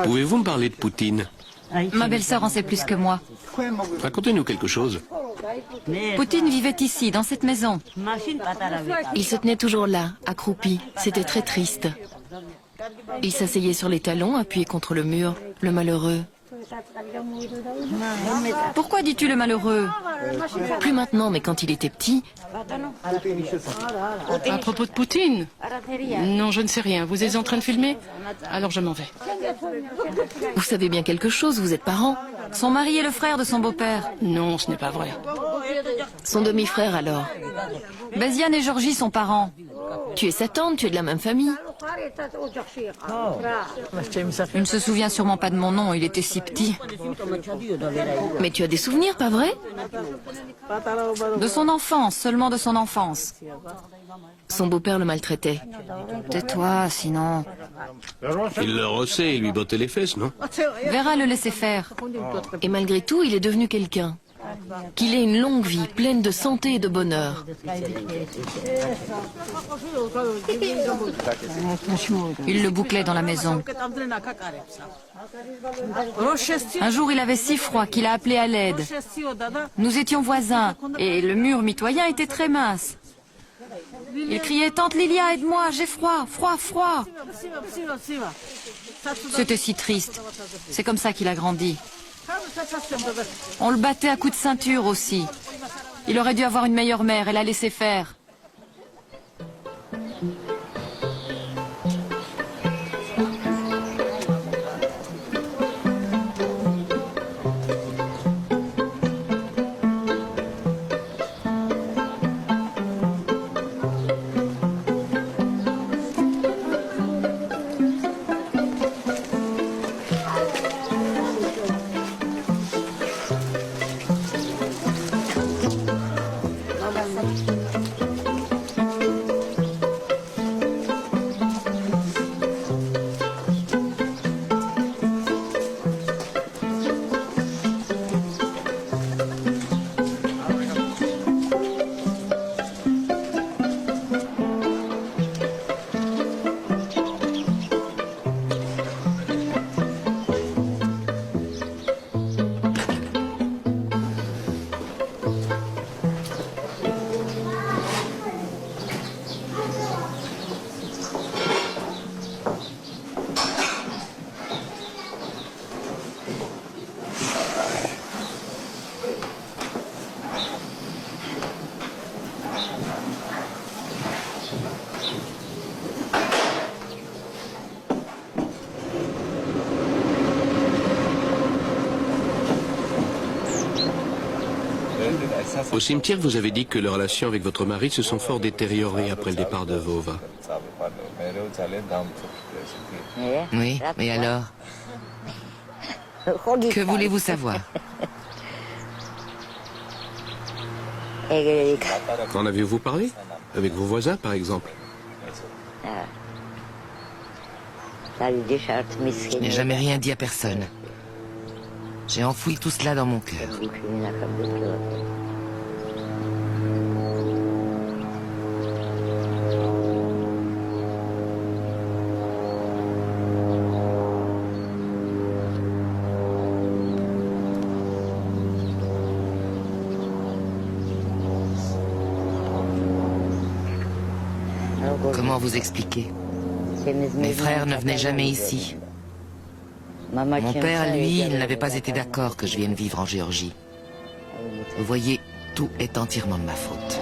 Pouvez-vous me parler de Poutine? Ma belle-sœur en sait plus que moi. Racontez-nous quelque chose. Poutine vivait ici, dans cette maison. Il se tenait toujours là, accroupi. C'était très triste. Il s'asseyait sur les talons, appuyé contre le mur, le malheureux. Pourquoi dis-tu le malheureux? Plus maintenant, mais quand il était petit... À propos de Poutine? Non, je ne sais rien. Vous êtes en train de filmer? Alors je m'en vais. Vous savez bien quelque chose, vous êtes parents. Son mari est le frère de son beau-père. Non, ce n'est pas vrai. Son demi-frère alors. Béziane et Georgie sont parents. Tu es sa tante, tu es de la même famille. Il ne se souvient sûrement pas de mon nom, il était si petit. Mais tu as des souvenirs, pas vrai? De son enfance, seulement de son enfance. Son beau-père le maltraitait. Tais-toi, sinon... Il le rossait et lui bottait les fesses, non? Vera le laissait faire. Et malgré tout, il est devenu quelqu'un. Qu'il ait une longue vie, pleine de santé et de bonheur. Il le bouclait dans la maison. Un jour, il avait si froid qu'il a appelé à l'aide. Nous étions voisins et le mur mitoyen était très mince. Il criait « Tante Lilia, aide-moi, j'ai froid, froid, froid !» C'était si triste. C'est comme ça qu'il a grandi. On le battait à coups de ceinture aussi. Il aurait dû avoir une meilleure mère, elle l'a laissé faire. Au cimetière, vous avez dit que les relations avec votre mari se sont fort détériorées après le départ de Vova. Oui, et alors? Que voulez-vous savoir? En avez-vous parlé? Avec vos voisins, par exemple? Je n'ai jamais rien dit à personne. J'ai enfoui tout cela dans mon cœur. Comment vous expliquer? Mes frères ne venaient jamais ici. Mon père, lui, il n'avait pas été d'accord que je vienne vivre en Géorgie. Vous voyez, tout est entièrement de ma faute.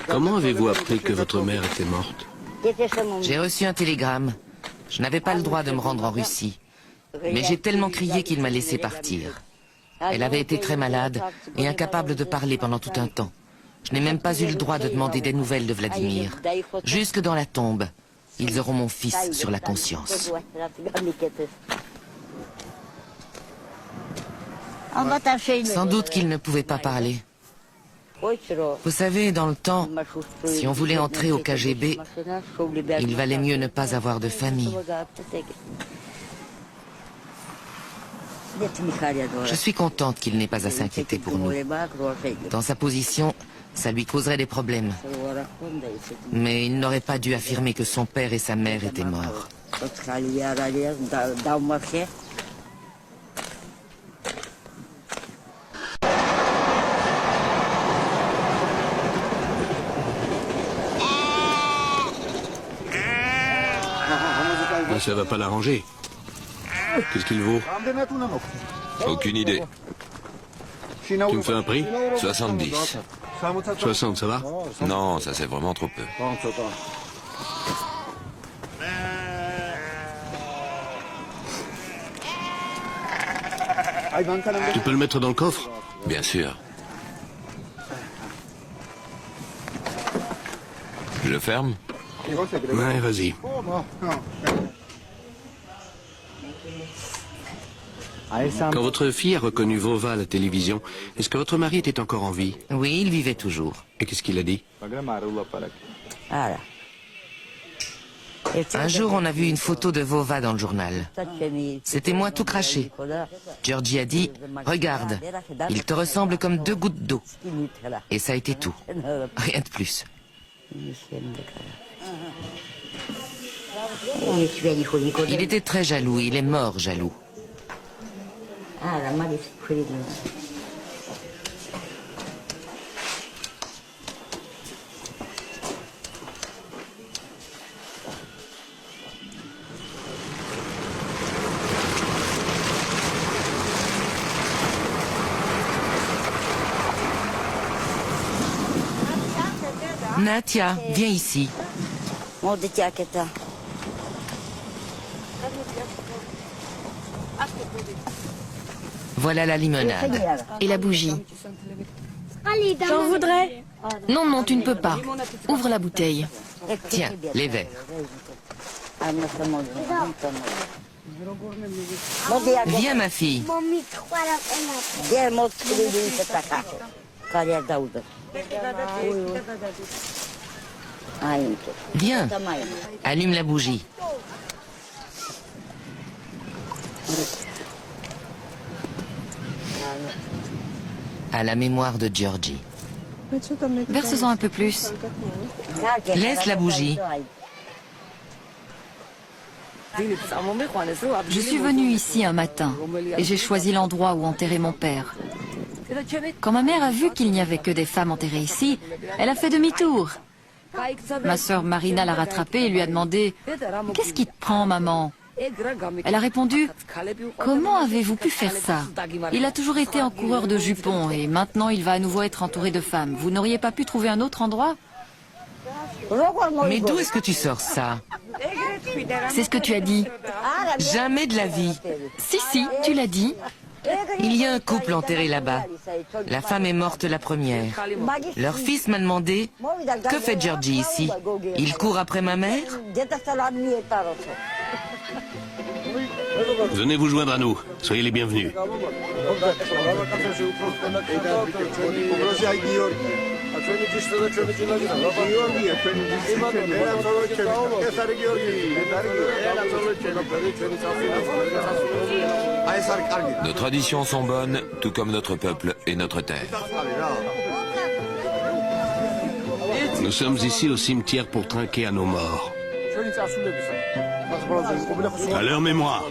Comment avez-vous appris que votre mère était morte? J'ai reçu un télégramme. Je n'avais pas le droit de me rendre en Russie. Mais j'ai tellement crié qu'il m'a laissé partir. Elle avait été très malade et incapable de parler pendant tout un temps. Je n'ai même pas eu le droit de demander des nouvelles de Vladimir. Jusque dans la tombe, ils auront mon fils sur la conscience. Sans doute qu'il ne pouvait pas parler. Vous savez, dans le temps, si on voulait entrer au KGB, il valait mieux ne pas avoir de famille. Je suis contente qu'il n'ait pas à s'inquiéter pour nous. Dans sa position, ça lui causerait des problèmes. Mais il n'aurait pas dû affirmer que son père et sa mère étaient morts. Mais ça va pas l'arranger. Qu'est-ce qu'il vaut? Aucune idée. Tu me fais un prix? 70. 60, ça va? Non, ça c'est vraiment trop peu. Tu peux le mettre dans le coffre? Bien sûr. Je ferme? Ouais, vas-y. Quand votre fille a reconnu Vova à la télévision, est-ce que votre mari était encore en vie? Oui, il vivait toujours. Et qu'est-ce qu'il a dit? Un jour, on a vu une photo de Vova dans le journal. C'était moi tout craché. Georgie a dit, regarde, il te ressemble comme 2 gouttes d'eau. Et ça a été tout. Rien de plus. Il était très jaloux, il est mort jaloux. Natia, viens ici. Voilà la limonade. Et la bougie. J'en voudrais. Non, non, tu ne peux pas. Ouvre la bouteille. Tiens, les verres. Viens, ma fille. Viens, allume la bougie. À la mémoire de Georgie. Verse-en un peu plus. Laisse la bougie. Je suis venue ici un matin et j'ai choisi l'endroit où enterrer mon père. Quand ma mère a vu qu'il n'y avait que des femmes enterrées ici, elle a fait demi-tour. Ma sœur Marina l'a rattrapée et lui a demandé « Qu'est-ce qui te prend, maman ?» Elle a répondu « Comment avez-vous pu faire ça? Il a toujours été en coureur de jupons et maintenant il va à nouveau être entouré de femmes. Vous n'auriez pas pu trouver un autre endroit ?» Mais d'où est-ce que tu sors ça? C'est ce que tu as dit. Jamais de la vie. Si, si, tu l'as dit. Il y a un couple enterré là-bas. La femme est morte la première. Leur fils m'a demandé « Que fait Georgie ici? Il court après ma mère ?» Venez vous joindre à nous. Soyez les bienvenus. Nos traditions sont bonnes, tout comme notre peuple et notre terre. Nous sommes ici au cimetière pour trinquer à nos morts. À leur mémoire.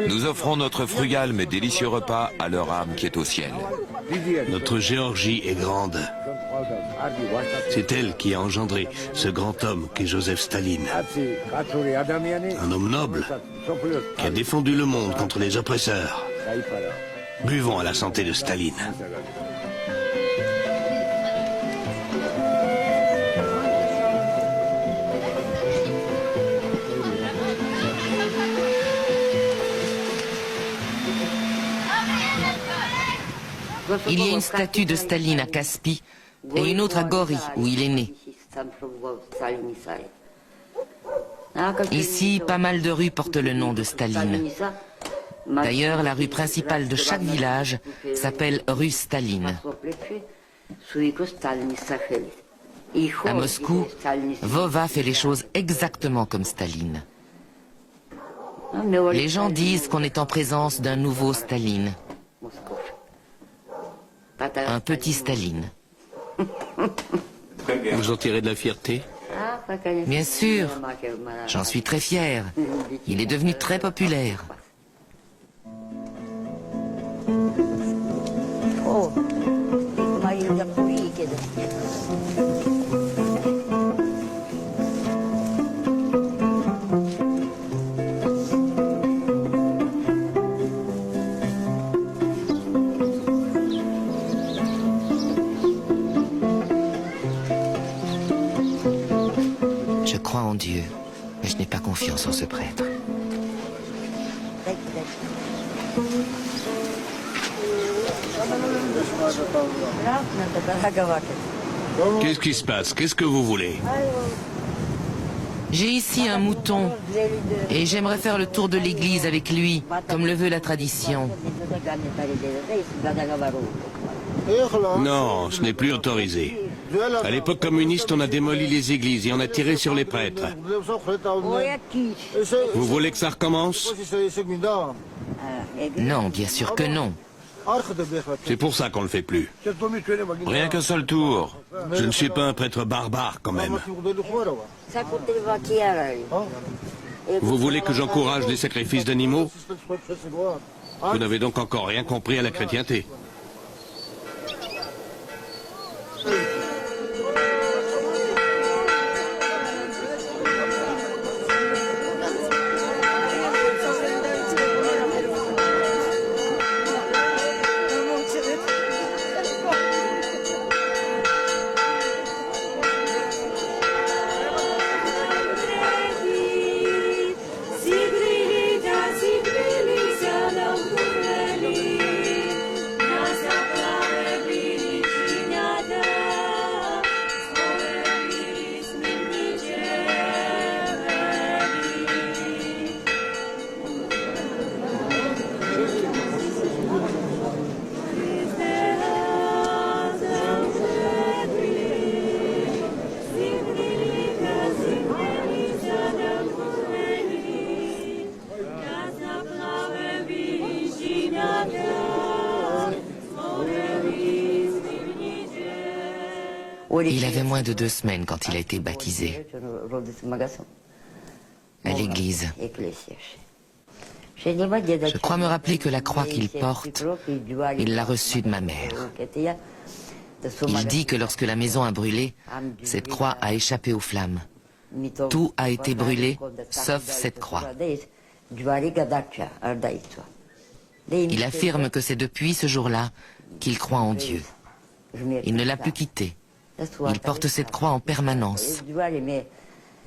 Nous offrons notre frugal mais délicieux repas à leur âme qui est au ciel. Notre Géorgie est grande. C'est elle qui a engendré ce grand homme qu'est Joseph Staline. Un homme noble qui a défendu le monde contre les oppresseurs. Buvons à la santé de Staline. Il y a une statue de Staline à Caspi et une autre à Gori, où il est né. Ici, pas mal de rues portent le nom de Staline. D'ailleurs, la rue principale de chaque village s'appelle rue Staline. À Moscou, Vova fait les choses exactement comme Staline. Les gens disent qu'on est en présence d'un nouveau Staline. Un petit Staline. Vous en tirez de la fierté? Bien sûr, j'en suis très fier. Il est devenu très populaire. Je crois en Dieu, mais je n'ai pas confiance en ce prêtre. Qu'est-ce qui se passe? Qu'est-ce que vous voulez? J'ai ici un mouton et j'aimerais faire le tour de l'église avec lui, comme le veut la tradition. Non, ce n'est plus autorisé. À l'époque communiste, on a démoli les églises et on a tiré sur les prêtres. Vous voulez que ça recommence? Non, bien sûr que non. C'est pour ça qu'on ne le fait plus. Rien qu'un seul tour. Je ne suis pas un prêtre barbare, quand même. Vous voulez que j'encourage les sacrifices d'animaux? Vous n'avez donc encore rien compris à la chrétienté. Il avait moins de 2 semaines quand il a été baptisé. À l'église. Je crois me rappeler que la croix qu'il porte, il l'a reçue de ma mère. Il dit que lorsque la maison a brûlé, cette croix a échappé aux flammes. Tout a été brûlé, sauf cette croix. Il affirme que c'est depuis ce jour-là qu'il croit en Dieu. Il ne l'a plus quittée. Il porte cette croix en permanence.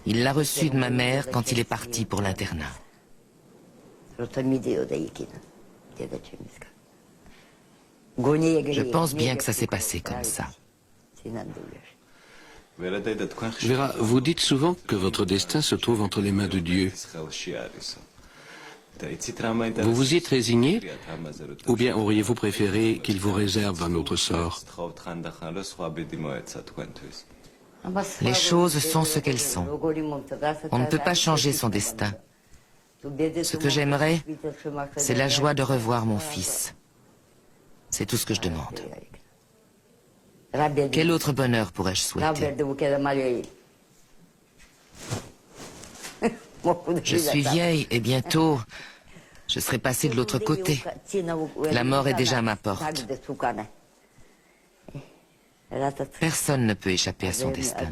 Il l'a reçue de ma mère quand il est parti pour l'internat. Je pense bien que ça s'est passé comme ça. Vera, vous dites souvent que votre destin se trouve entre les mains de Dieu. Vous vous y êtes résigné? Ou bien auriez-vous préféré qu'il vous réserve un autre sort? Les choses sont ce qu'elles sont. On ne peut pas changer son destin. Ce que j'aimerais, c'est la joie de revoir mon fils. C'est tout ce que je demande. Quel autre bonheur pourrais-je souhaiter? Je suis vieille et bientôt, je serai passée de l'autre côté. La mort est déjà à ma porte. Personne ne peut échapper à son destin.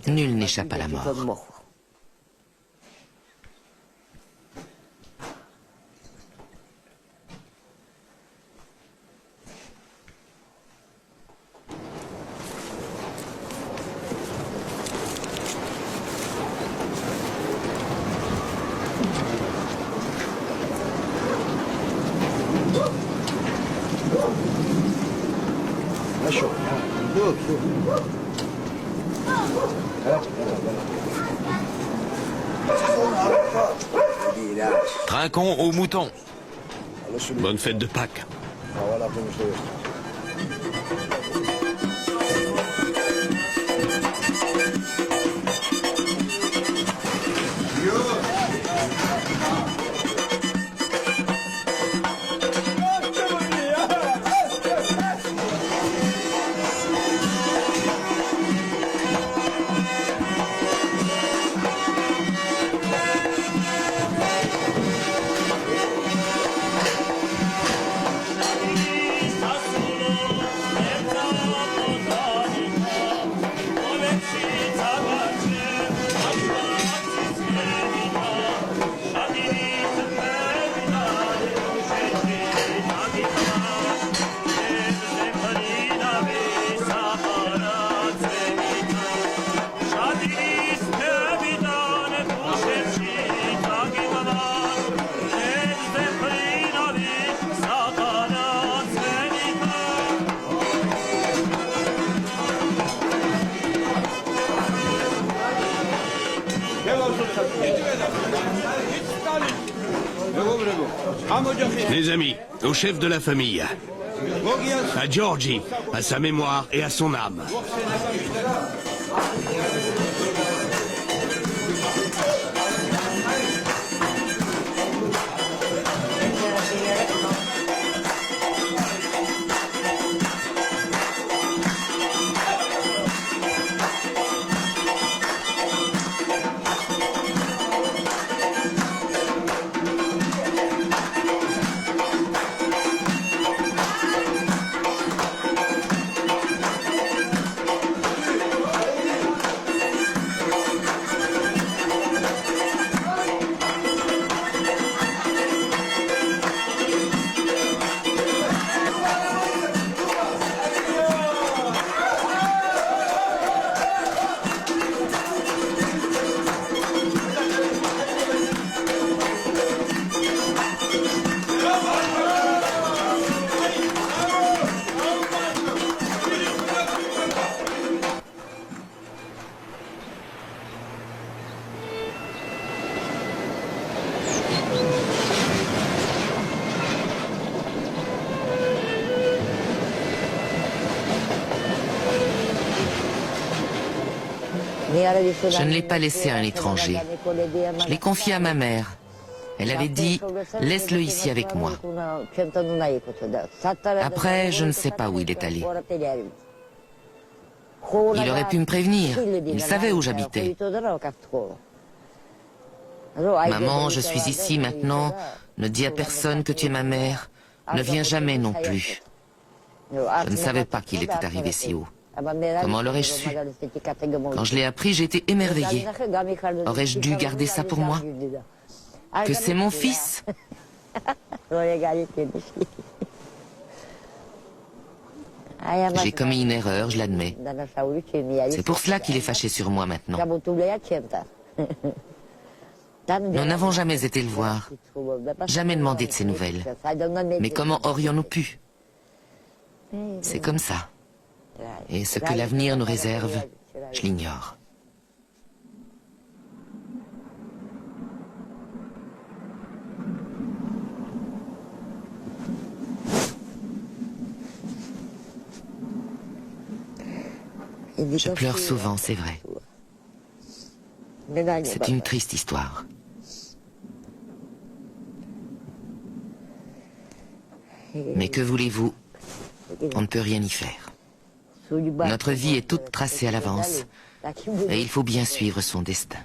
Nul n'échappe à la mort. Хорошо. Trinquons aux moutons. Bonne fête de Pâques. Mes amis, au chef de la famille, à Georgie, à sa mémoire et à son âme. Je ne l'ai pas laissé à un étranger. Je l'ai confié à ma mère. Elle avait dit, laisse-le ici avec moi. Après, je ne sais pas où il est allé. Il aurait pu me prévenir. Il savait où j'habitais. Maman, je suis ici maintenant. Ne dis à personne que tu es ma mère. Ne viens jamais non plus. Je ne savais pas qu'il était arrivé si haut. Comment l'aurais-je su? Quand je l'ai appris, j'ai été émerveillée. Aurais-je dû garder ça pour moi? Que c'est mon fils? J'ai commis une erreur, je l'admets. C'est pour cela qu'il est fâché sur moi maintenant. Nous n'avons jamais été le voir, jamais demandé de ses nouvelles. Mais comment aurions-nous pu? C'est comme ça. Et ce que l'avenir nous réserve, je l'ignore. Je pleure souvent, c'est vrai. C'est une triste histoire. Mais que voulez-vous? On ne peut rien y faire. Notre vie est toute tracée à l'avance, et il faut bien suivre son destin.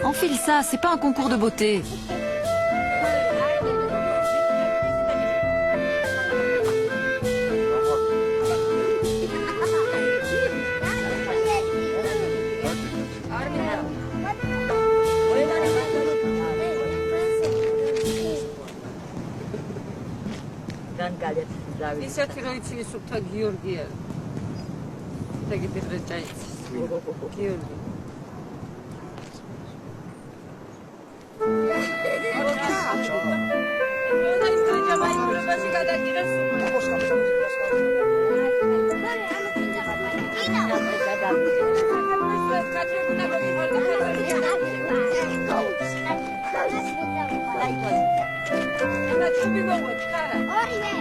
Enfile ça, c'est pas un concours de beauté. Orient.